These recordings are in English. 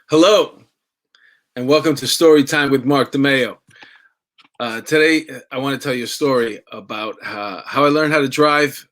Hello, and welcome to Story Time with Mark DeMeo. Today, I want to tell you a story about how I learned how to drive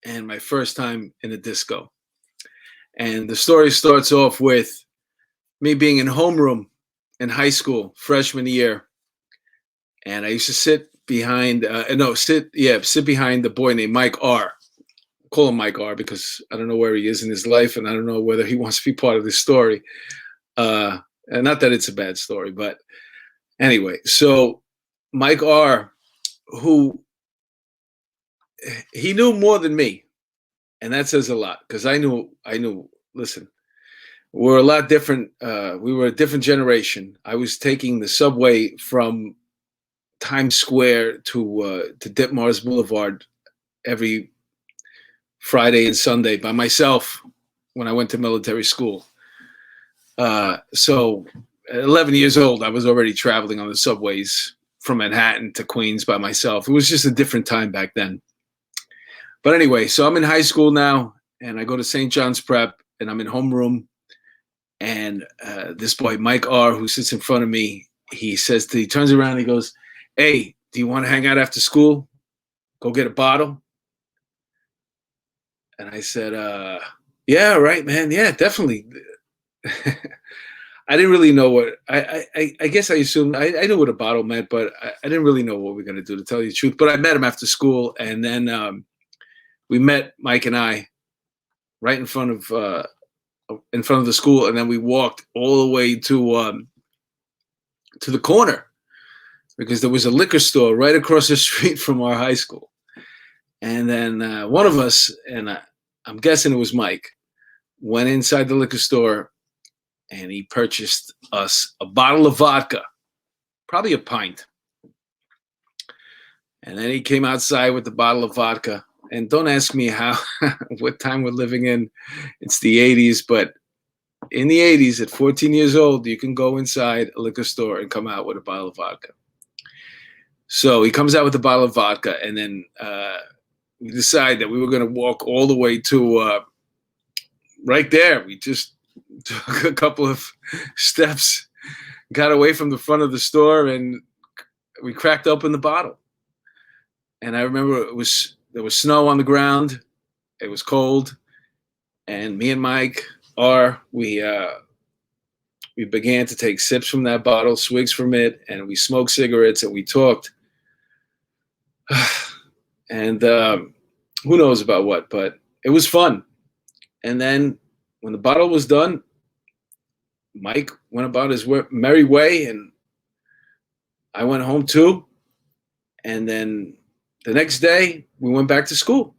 and my first time in a disco. And the story starts off with me being in homeroom in high school, freshman year, and I used to sit behind, sit behind the boy named Mike R. Call him Mike R because I don't know where he is in his life, and I don't know whether he wants to be part of this story. And not that it's a bad story, but anyway, so Mike R, who he knew more than me, and that says a lot because I knew. Listen, we're a lot different. We were a different generation. I was taking the subway from Times Square to Ditmars Boulevard every Friday and Sunday by myself when I went to military school. So at 11 years old, I was already traveling on the subways from Manhattan to Queens by myself. It was just a different time back then. But anyway, so I'm in high school now, and I go to St. John's Prep, and I'm in homeroom. And this boy, Mike R., who sits in front of me, he turns around and he goes, "Hey, do you want to hang out after school? Go get a bottle?" And I said, "Yeah, right, man. Yeah, definitely." I didn't really know what I guess I assumed I knew what a bottle meant, but I didn't really know what we are going to do, to tell you the truth. But I met him after school, and then we met, Mike and I, right in front of the school, and then we walked all the way to the corner because there was a liquor store right across the street from our high school. And then one of us, and I'm guessing it was Mike, went inside the liquor store and he purchased us a bottle of vodka, probably a pint. And then he came outside with the bottle of vodka. And don't ask me how, what time we're living in. It's the 80s, but in the 80s, at 14 years old, you can go inside a liquor store and come out with a bottle of vodka. So he comes out with a bottle of vodka, and then we decide that we were going to walk all the way to right there. We just took a couple of steps, got away from the front of the store, and we cracked open the bottle. And I remember there was snow on the ground. It was cold, and me and Mike we began to take sips from that bottle, swigs from it, and we smoked cigarettes and we talked. And who knows about what, but it was fun. And then when the bottle was done, Mike went about his merry way, and I went home too. And then the next day, we went back to school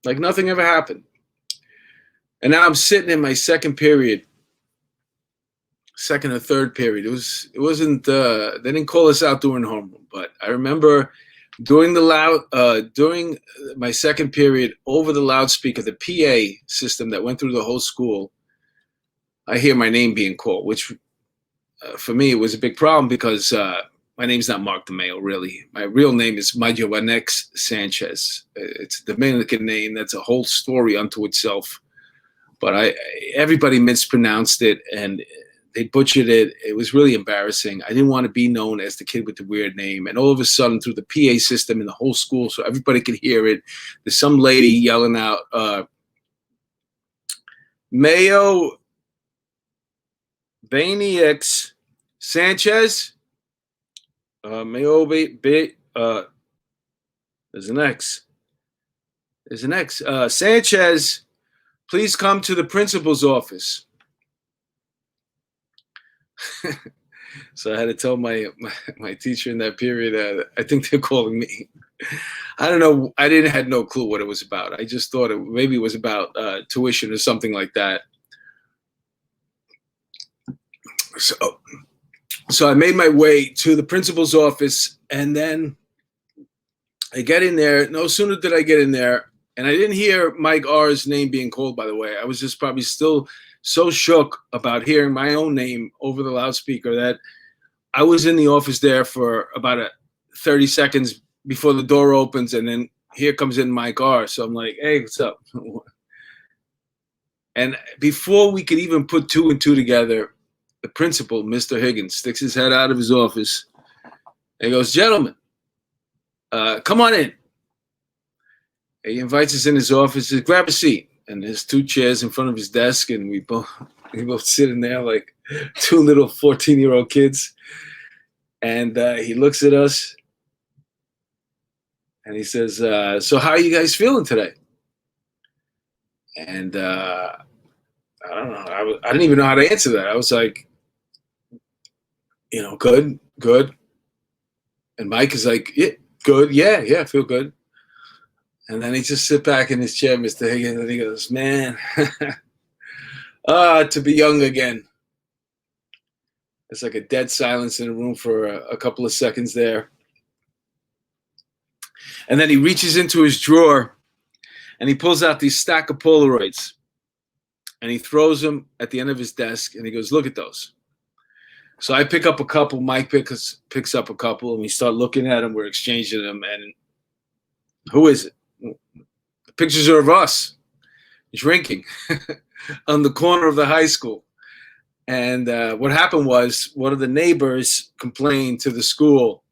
like nothing ever happened. And now I'm sitting in my second or third period. It wasn't they didn't call us out during homeroom, but I remember during my second period, over the loudspeaker, the PA system that went through the whole school, I hear my name being called, which for me, it was a big problem because my name's not Mark DeMeo, really. My real name is Majovanex Sanchez. It's a Dominican name. That's a whole story unto itself. But everybody mispronounced it, and they butchered it. It was really embarrassing. I didn't want to be known as the kid with the weird name. And all of a sudden, through the PA system in the whole school, so everybody could hear it, there's some lady yelling out, Mayo Banix Sanchez. Mayo there's an X. There's an X. Sanchez, please come to the principal's office. So I had to tell my teacher in that period, I think they're calling me. I don't know. I had no clue what it was about. I just thought maybe it was about tuition or something like that. So I made my way to the principal's office, and then I get in there. No sooner did I get in there, and I didn't hear Mike R.'s name being called, by the way. I was just probably still so shook about hearing my own name over the loudspeaker that I was in the office there for about 30 seconds before the door opens, and then here comes in Mike R. So I'm like, "Hey, what's up?" And before we could even put two and two together, the principal, Mr. Higgins, sticks his head out of his office and he goes, "Gentlemen, come on in." He invites us in his office. Says, "Grab a seat." And there's 2 chairs in front of his desk, and we both sitting there like 2 little 14-year-old kids. And he looks at us and he says, "So how are you guys feeling today?" And I don't know. I didn't even know how to answer that. I was like, good, good. And Mike is like, "Yeah, good. Yeah, I feel good." And then he just sit back in his chair, Mr. Higgins, and he goes, "Man, to be young again." It's like a dead silence in the room for a couple of seconds there. And then he reaches into his drawer and he pulls out these stack of Polaroids and he throws them at the end of his desk and he goes, "Look at those." So I pick up a couple, Mike picks up a couple, and we start looking at them. We're exchanging them. And who is it? The pictures are of us drinking on the corner of the high school. And what happened was one of the neighbors complained to the school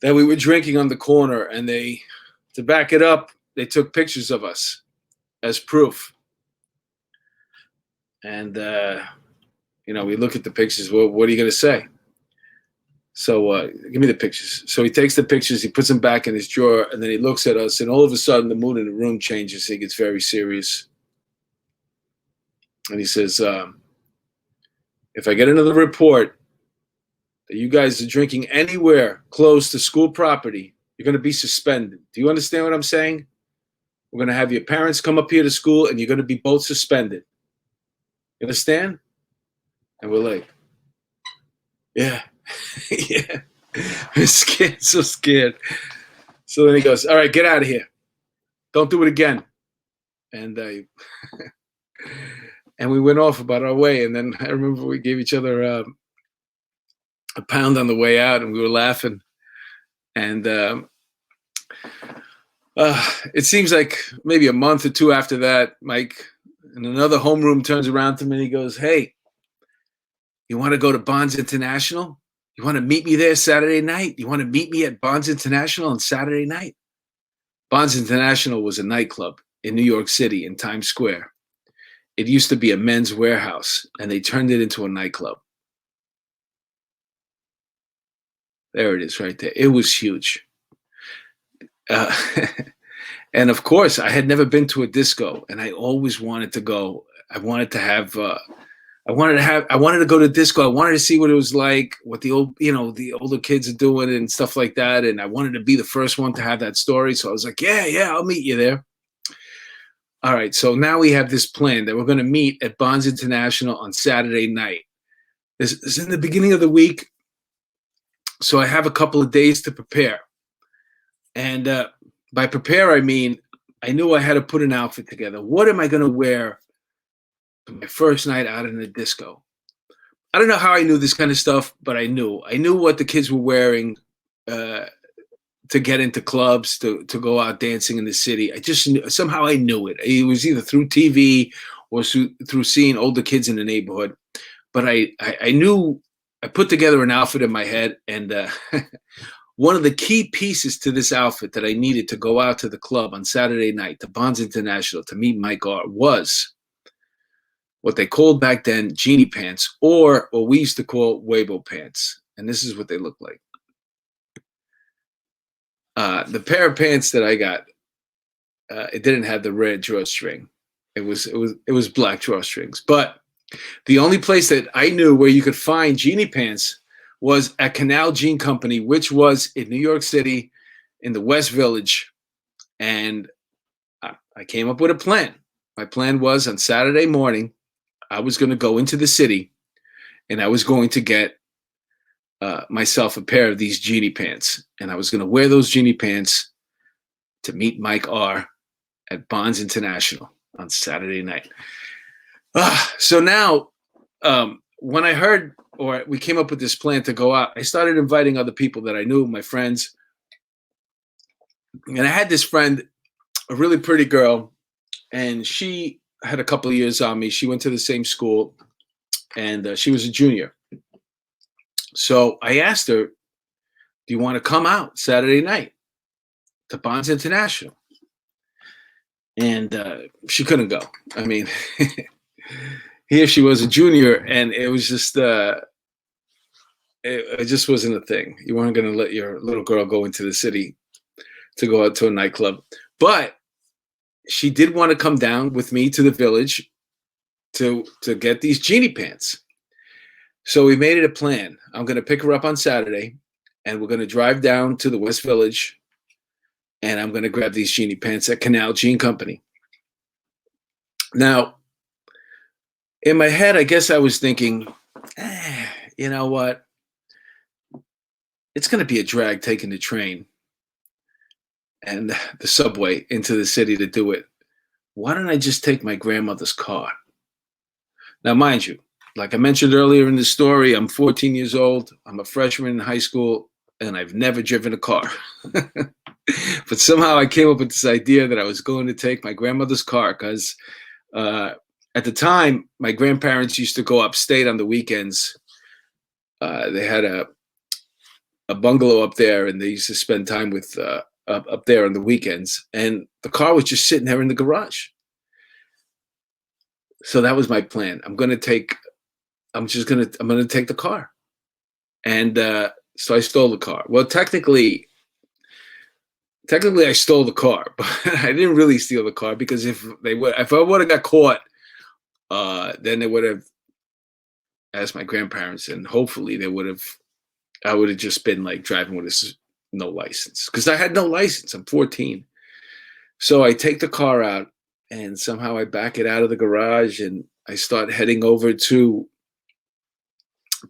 that we were drinking on the corner, and to back it up, they took pictures of us as proof. And, we look at the pictures. Well, what are you going to say? So give me the pictures. So he takes the pictures, he puts them back in his drawer, and then he looks at us, and all of a sudden the mood in the room changes. He gets very serious. And he says, "If I get another report that you guys are drinking anywhere close to school property, you're going to be suspended. Do you understand what I'm saying? We're going to have your parents come up here to school, and you're going to be both suspended. You understand?" And we're like, "Yeah." Yeah. We're scared, so scared. So then he goes, "All right, get out of here. Don't do it again." And and we went off about our way. And then I remember we gave each other a pound on the way out, and we were laughing. And it seems like maybe a month or 2 after that, Mike in another homeroom turns around to me and he goes, "Hey, you want to go to Bonds International? You want to meet me there Saturday night? You want to meet me at Bonds International on Saturday night?" Bonds International was a nightclub in New York City in Times Square. It used to be a men's warehouse, and they turned it into a nightclub. There it is right there. It was huge. And of course, I had never been to a disco, and I always wanted to go. I wanted to go to disco. I wanted to see what it was like, what the older kids are doing and stuff like that. And I wanted to be the first one to have that story. So I was like, yeah, I'll meet you there. All right. So now we have this plan that we're going to meet at Bonds International on Saturday night. This is in the beginning of the week. So I have a couple of days to prepare. And by prepare, I mean, I knew I had to put an outfit together. What am I going to wear my first night out in the disco? I don't know how I knew this kind of stuff, but I knew what the kids were wearing to get into clubs, to go out dancing in the city. I just knew, somehow I knew it. It was either through TV or through seeing older kids in the neighborhood. But I knew, I put together an outfit in my head, and one of the key pieces to this outfit that I needed to go out to the club on Saturday night, to Bonds International, to meet Mike R, was what they called back then genie pants, or what we used to call Weibo pants. And this is what they look like. The pair of pants that I got, it didn't have the red drawstring. It was black drawstrings. But the only place that I knew where you could find genie pants was at Canal Jean Company, which was in New York City in the West Village. And I came up with a plan. My plan was on Saturday morning, I was going to go into the city and I was going to get myself a pair of these genie pants. And I was going to wear those genie pants to meet Mike R at Bonds International on Saturday night. So now, when I heard, or we came up with this plan to go out, I started inviting other people that I knew, my friends. And I had this friend, a really pretty girl, and she had a couple of years on me. She went to the same school. and she was a junior. So I asked her, "Do you want to come out Saturday night to Bonds International?" And she couldn't go. I mean, here she was a junior, and it was just it just wasn't a thing. You weren't going to let your little girl go into the city to go out to a nightclub. But she did want to come down with me to the village to get these genie pants. So we made it a plan. I'm going to pick her up on Saturday, and we're going to drive down to the West Village, and I'm going to grab these genie pants at Canal Jean Company. Now, in my head, I guess I was thinking, you know what? It's going to be a drag taking the train and the subway into the city to do it. Why don't I just take my grandmother's car? Now, mind you, like I mentioned earlier in the story, I'm 14 years old. I'm a freshman in high school, and I've never driven a car. But somehow I came up with this idea that I was going to take my grandmother's car because at the time, my grandparents used to go upstate on the weekends. They had a bungalow up there, and they used to spend time with up there on the weekends. And the car was just sitting there in the garage. So that was my plan. I'm going to take the car. And so I stole the car. Well, technically I stole the car, but I didn't really steal the car because if I would have got caught, then they would have asked my grandparents, and hopefully I would have just been like driving with no license because I had no license. I'm 14. So I take the car out, and somehow I back it out of the garage, and I start heading over to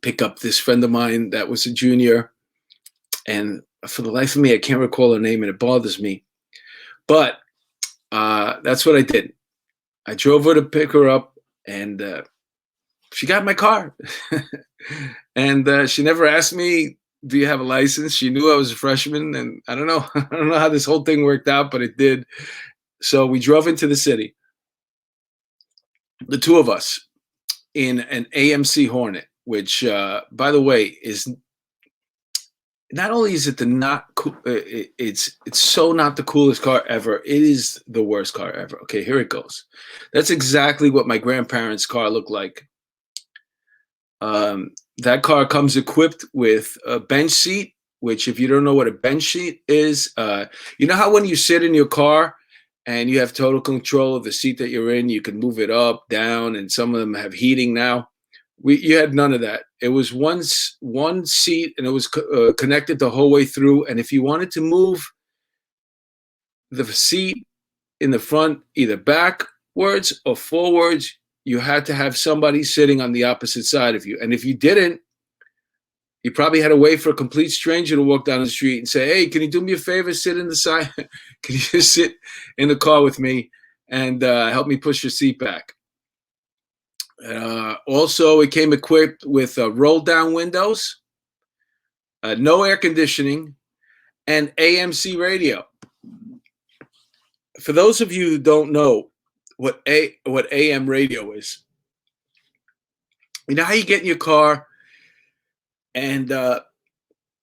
pick up this friend of mine that was a junior. And for the life of me, I can't recall her name, and it bothers me. But that's what I did. I drove her to pick her up, and she got in my car. And she never asked me, "Do you have a license?" She knew I was a freshman, and I don't know how this whole thing worked out, but it did. So we drove into the city, the two of us, in an AMC Hornet, which, by the way, is not only is it it's so not the coolest car ever. It is the worst car ever. Okay, here it goes. That's exactly what my grandparents' car looked like. That car comes equipped with a bench seat, which if you don't know what a bench seat is, you know how when you sit in your car and you have total control of the seat that you're in, you can move it up, down, and some of them have heating now. You had none of that. It was one seat, and it was connected the whole way through. And if you wanted to move the seat in the front, either backwards or forwards, you had to have somebody sitting on the opposite side of you. And if you didn't, you probably had to wait for a complete stranger to walk down the street and say, "Hey, can you do me a favor? Sit in the side. Can you just sit in the car with me and help me push your seat back?" Also, it came equipped with roll-down windows, no air conditioning, and AMC radio. For those of you who don't know what AM radio is, you know how you get in your car, and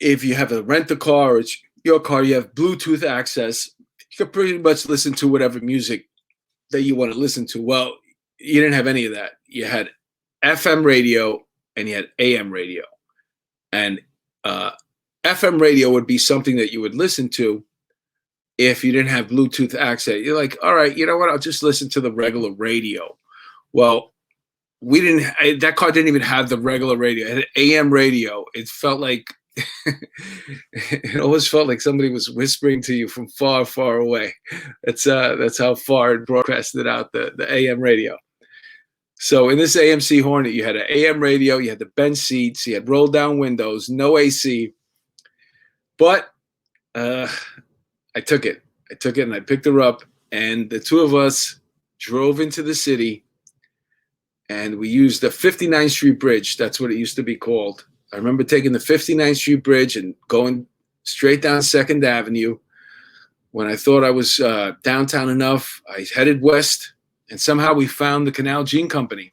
if you have to rent a car or it's your car, you have Bluetooth access. You can pretty much listen to whatever music that you want to listen to. Well, you didn't have any of that. You had FM radio and you had AM radio. And FM radio would be something that you would listen to if you didn't have Bluetooth access. You're like, all right, you know what? I'll just listen to the regular radio. Well, that car didn't even have the regular radio. It had AM radio. It felt like, it always felt like somebody was whispering to you from far, far away. That's how far it broadcasted out the AM radio. So in this AMC Hornet, you had an AM radio, you had the bench seats, you had roll down windows, no AC. But I took it. And I picked her up, and the two of us drove into the city, and we used the 59th Street Bridge. That's what it used to be called. I remember taking the 59th Street Bridge and going straight down 2nd Avenue. When I thought I was downtown enough, I headed west, and somehow we found the Canal Jean Company.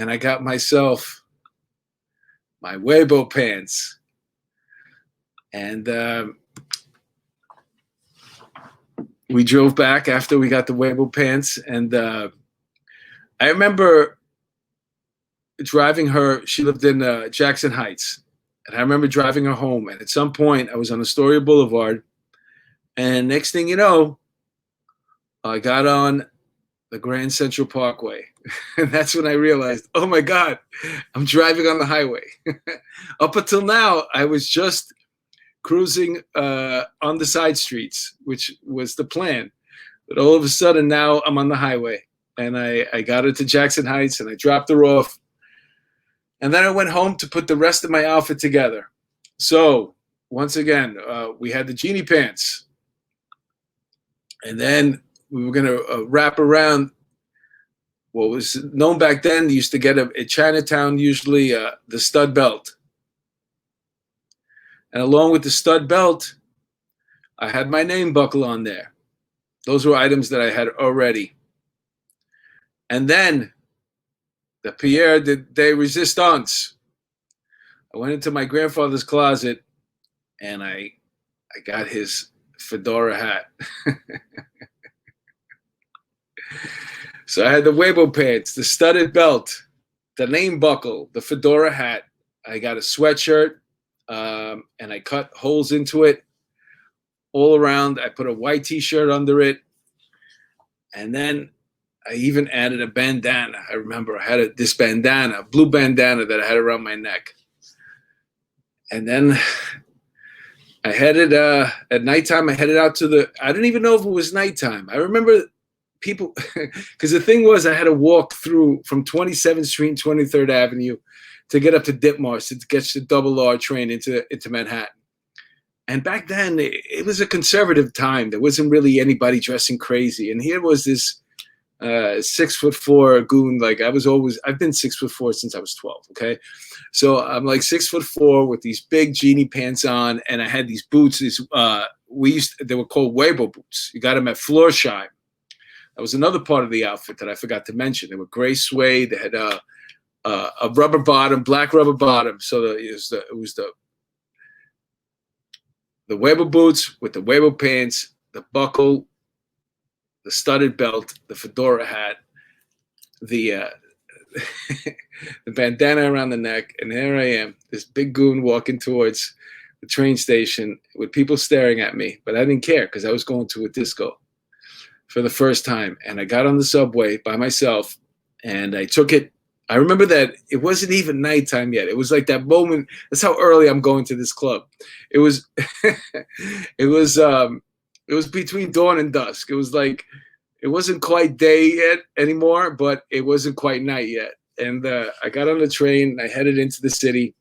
and I got myself my Weibo pants. And we drove back after we got the Weibo pants. And I remember driving her. She lived in Jackson Heights. And I remember driving her home. And at some point, I was on Astoria Boulevard. And next thing you know, I got on the Grand Central Parkway. And that's when I realized, oh my God, I'm driving on the highway. Up until now, I was just cruising on the side streets, which was the plan. But all of a sudden now I'm on the highway, and I got her to Jackson Heights and I dropped her off. And then I went home to put the rest of my outfit together. So once again, we had the genie pants, and then we were going to wrap around what was known back then. You used to get at Chinatown, usually the stud belt. And along with the stud belt, I had my name buckle on there. Those were items that I had already. And then the Pierre de Resistance. I went into my grandfather's closet and I got his fedora hat. So I had the Weibo pants, the studded belt, the name buckle, the fedora hat. I got a sweatshirt, and I cut holes into it all around. I put a white t-shirt under it. And then I even added a bandana. I remember I had this bandana, a blue bandana that I had around my neck. And then I headed, at nighttime, I headed out to I didn't even know if it was nighttime. I remember people, because the thing was I had to walk through from 27th Street and 23rd Avenue to get up to Ditmars to catch the double R train into Manhattan. And back then, it was a conservative time. There wasn't really anybody dressing crazy. And here was this 6'4" goon. Like I've been 6'4" since I was 12. Okay. So I'm like 6'4" with these big genie pants on. And I had these boots. They were called Weibo boots. You got them at Florsheim. That was another part of the outfit that I forgot to mention. They were gray suede. They had a rubber bottom, black rubber bottom. So it was the Weibo boots with the Weibo pants, the buckle, the studded belt, the fedora hat, the the bandana around the neck, and here I am, this big goon walking towards the train station with people staring at me, but I didn't care because I was going to a disco for the first time, and I got on the subway by myself, and I took it. I remember that it wasn't even nighttime yet. It was like that moment. That's how early I'm going to this club. It was, it was between dawn and dusk. It was like, it wasn't quite day yet anymore, but it wasn't quite night yet. And I got on the train. I headed into the city,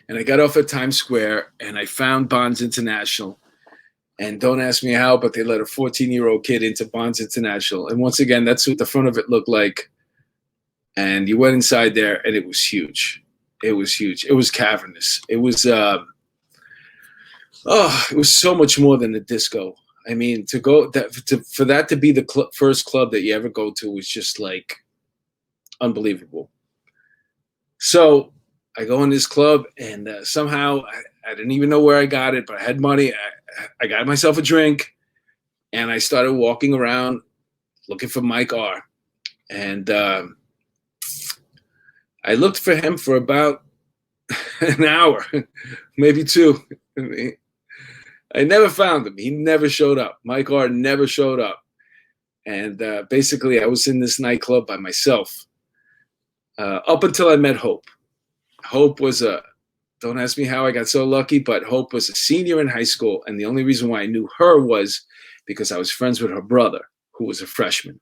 and I got off at Times Square, and I found Bonds International. And don't ask me how, but they let a 14-year-old kid into Bonds International. And once again, that's what the front of it looked like. And you went inside there, and it was huge. It was huge. It was cavernous. It was, it was so much more than a disco. I mean, for that to be the first club that you ever go to was just like unbelievable. So I go in this club, and somehow I didn't even know where I got it, but I had money. I got myself a drink, and I started walking around looking for Mike R. And I looked for him for about an hour, maybe two. I never found him. He never showed up. Mike R never showed up. And basically, I was in this nightclub by myself up until I met Hope. Hope was don't ask me how I got so lucky, but Hope was a senior in high school. And the only reason why I knew her was because I was friends with her brother, who was a freshman.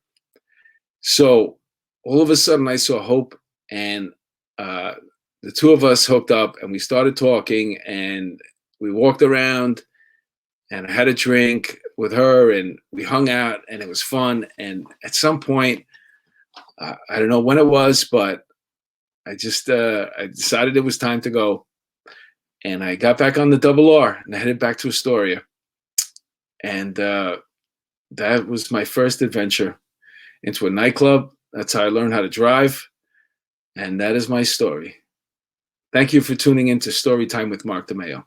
So all of a sudden, I saw Hope, and the two of us hooked up, and we started talking, and we walked around, and I had a drink with her, and we hung out, and it was fun. And at some point, I don't know when it was, but I decided it was time to go. And I got back on the double R, and I headed back to Astoria. And that was my first adventure into a nightclub That's how I learned how to drive. And that is my story. Thank you for tuning in to Story Time with Mark DeMeo.